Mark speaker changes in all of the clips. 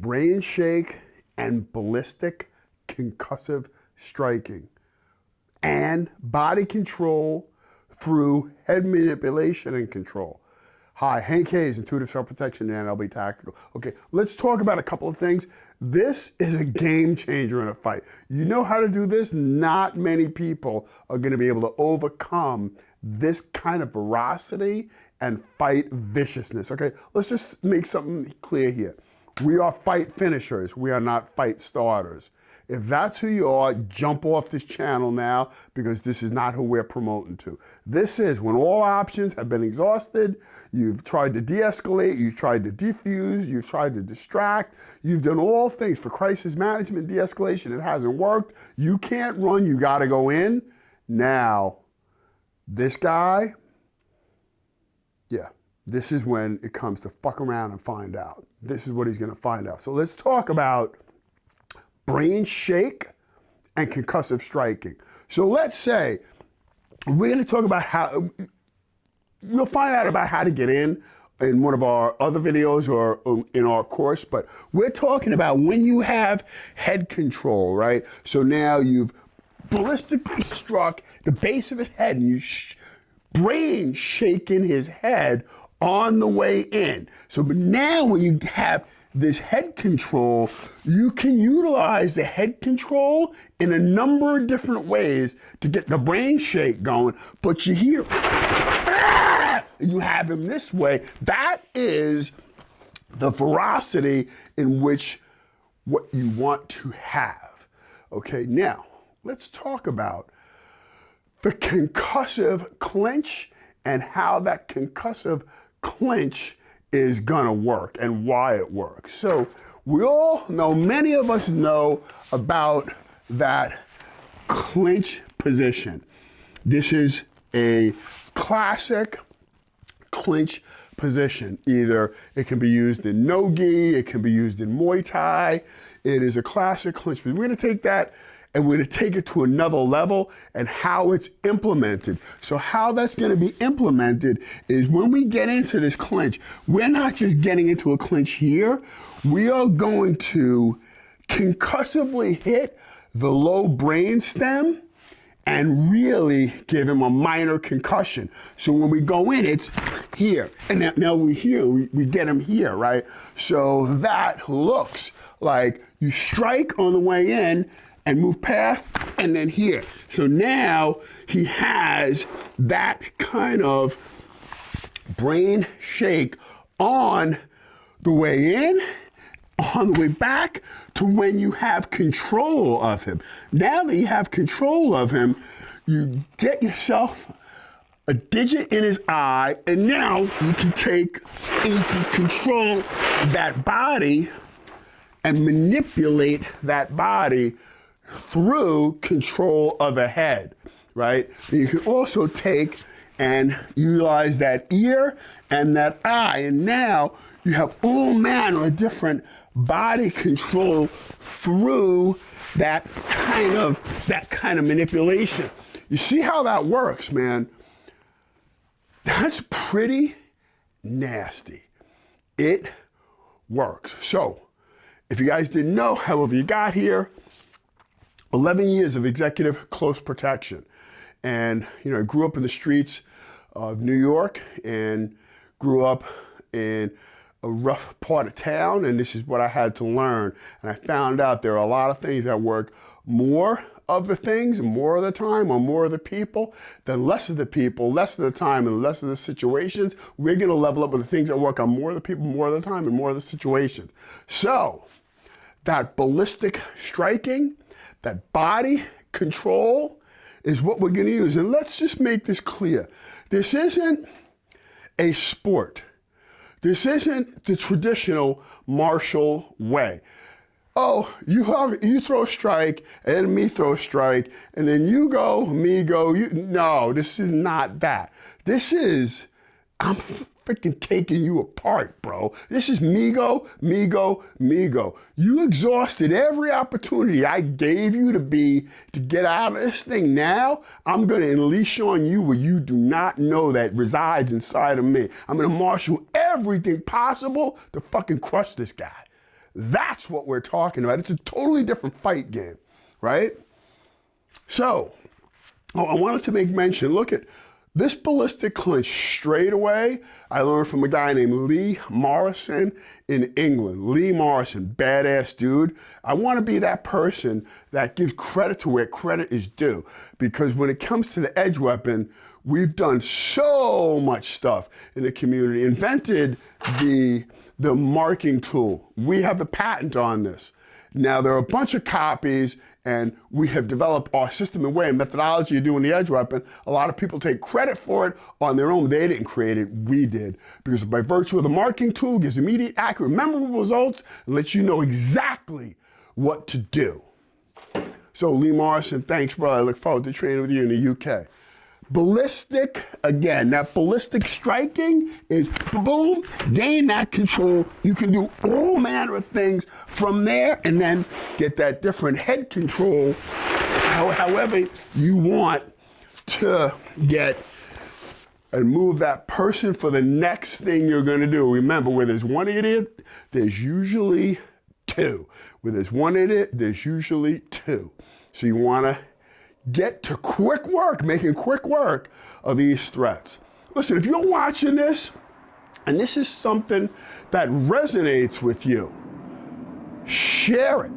Speaker 1: brain shake and ballistic concussive striking, and body control through head manipulation and control. Hi, Hank Hayes, Intuitive Self-Protection and NLP Tactical. Okay, let's talk about a couple of things. This is a game changer in a fight. You know how to do this? Not many people are going to be able to overcome this kind of ferocity and fight viciousness. Okay, let's just make something clear here. We are fight finishers. We are not fight starters. If that's who you are, jump off this channel now, because this is not who we're promoting to. This is when all options have been exhausted, you've tried to de-escalate, you've tried to defuse, you've tried to distract, you've done all things for crisis management, de-escalation, it hasn't worked. You can't run, you gotta go in. Now, this guy, yeah, this is when it comes to fuck around and find out. This is what he's gonna find out. So let's talk about brain shake and concussive striking. So let's say we're going to talk about how, you'll find out about how to get in one of our other videos or in our course, but we're talking about when you have head control, right? So now you've ballistically struck the base of his head and you brain shaking his head on the way in. So but now when you have this head control, you can utilize the head control in a number of different ways to get the brain shake going, but you hear, you have him this way. That is the ferocity in which what you want to have. Okay, now let's talk about the concussive clinch and how that concussive clinch is gonna work and why it works. So we all know, many of us know about that clinch position. This is a classic clinch position. Either it can be used in no-gi, it can be used in Muay Thai. It is a classic clinch position. We're gonna take that and we're gonna take it to another level and how it's implemented. So how that's gonna be implemented is when we get into this clinch, we're not just getting into a clinch here, we are going to concussively hit the low brain stem and really give him a minor concussion. So when we go in, it's here. And now we get him here, right? So that looks like you strike on the way in and move past, and then here. So now he has that kind of brain shake on the way in, on the way back, to when you have control of him. Now that you have control of him, you get yourself a digit in his eye, and now you can take and you can control that body and manipulate that body through control of a head, right? But you can also take and utilize that ear and that eye, and now you have all manner of different body control through that kind of manipulation. You see how that works, man? That's pretty nasty. It works. So, if you guys didn't know, however you got here, 11 years of executive close protection. And, you know, I grew up in the streets of New York and grew up in a rough part of town, and this is what I had to learn. And I found out there are a lot of things that work more of the things, more of the time, or more of the people, than less of the people, less of the time, and less of the situations. We're gonna level up with the things that work on more of the people, more of the time, and more of the situations. So, that ballistic striking, that body control is what we're gonna use. And let's just make this clear. This isn't a sport. This isn't the traditional martial way. Oh, you throw a strike, and then me throw a strike, and then you go, me go, you. No, this is not that. This is, I'm freaking taking you apart, bro. This is me go, me go, me go. You exhausted every opportunity I gave you to get out of this thing. Now, I'm gonna unleash on you what you do not know that resides inside of me. I'm gonna marshal everything possible to fucking crush this guy. That's what we're talking about. It's a totally different fight game, right? So, I wanted to make mention, look at this ballistic clinch straight away. I learned from a guy named Lee Morrison in England. Lee Morrison, badass dude. I want to be that person that gives credit to where credit is due, because when it comes to the edge weapon, we've done so much stuff in the community. Invented the marking tool. We have the patent on this. Now, there are a bunch of copies, and we have developed our system and way and methodology of doing the edge weapon. A lot of people take credit for it on their own. They didn't create it, we did. Because by virtue of the marking tool, it gives immediate, accurate, memorable results, and lets you know exactly what to do. So Lee Morrison, thanks, brother. I look forward to training with you in the UK. Ballistic, again, that ballistic striking is boom, gain that control. You can do all manner of things from there and then get that different head control however you want to get and move that person for the next thing you're going to do. Remember, where there's one idiot, there's usually two. Where there's one idiot, there's usually two. So you want to get to quick work, making quick work of these threats. Listen, if you're watching this, and this is something that resonates with you, share it,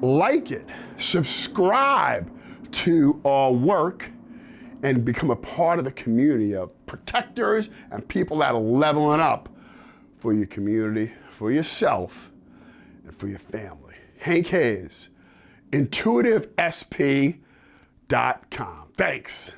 Speaker 1: like it, subscribe to our work, and become a part of the community of protectors and people that are leveling up for your community, for yourself, and for your family. Hank Hayes, intuitivesp.com. Thanks.